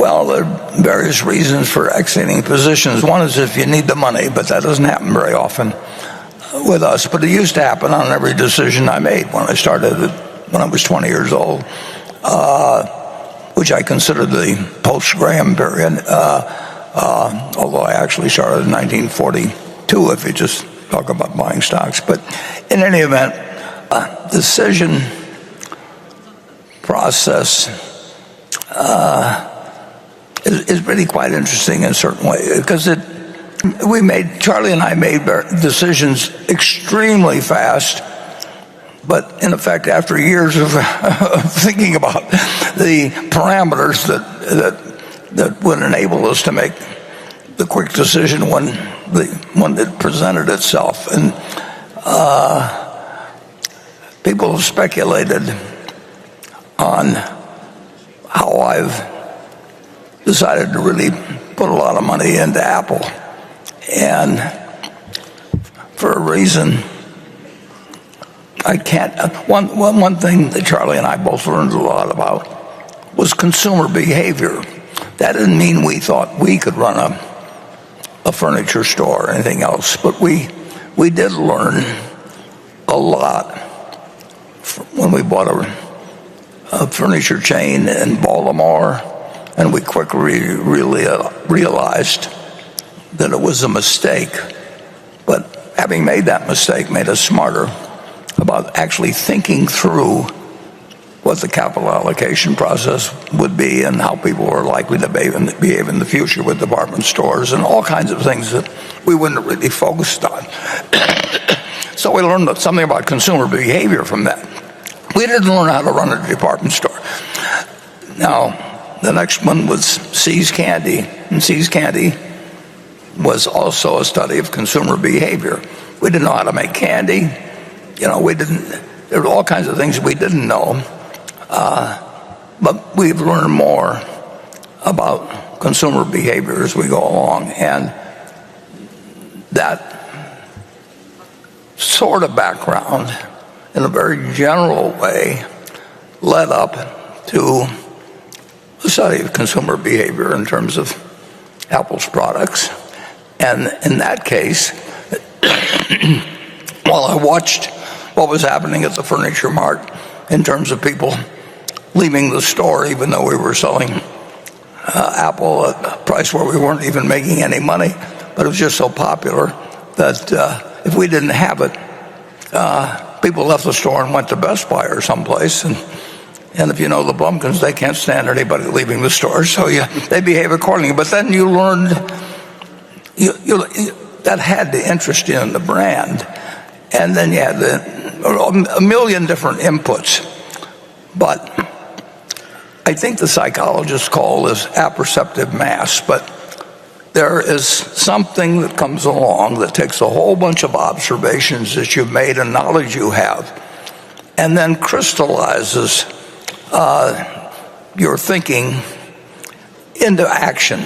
Well, there are various reasons for exiting positions. One is if you need the money, but that doesn't happen very often with us. But it used to happen on every decision I made when I started when I was 20 years old, which I consider the post-Graham period, although I actually started in 1942 if you just talk about buying stocks. But in any event, decision process is really quite interesting in a certain way, because Charlie and I made decisions extremely fast, but in effect, after years of thinking about the parameters that would enable us to make the quick decision when it presented itself. And people have speculated on how I've decided to really put a lot of money into Apple. And for a reason, I can't. One thing that Charlie and I both learned a lot about was consumer behavior. That didn't mean we thought we could run a furniture store or anything else, but we did learn a lot when we bought a furniture chain in Baltimore, and we quickly really realized that it was a mistake. But having made that mistake made us smarter about actually thinking through what the capital allocation process would be and how people were likely to behave in the future with department stores and all kinds of things that we wouldn't have really focused on. So we learned something about consumer behavior from that. We didn't learn how to run a department store. Now, the next one was See's Candy, and See's Candy was also a study of consumer behavior. We didn't know how to make candy. There were all kinds of things we didn't know, but we've learned more about consumer behavior as we go along, and that sort of background, in a very general way, led up to the study of consumer behavior in terms of Apple's products. And in that case, while I watched what was happening at the Furniture Mart in terms of people leaving the store, even though we were selling Apple at a price where we weren't even making any money, but it was just so popular that if we didn't have it, people left the store and went to Best Buy or someplace. And if you know the Blumkins, they can't stand anybody leaving the store, so they behave accordingly. But then you learned that had to interest you in the brand. And then you had a million different inputs. But I think the psychologists call this apperceptive mass. But there is something that comes along that takes a whole bunch of observations that you've made and knowledge you have, and then crystallizes your thinking into action.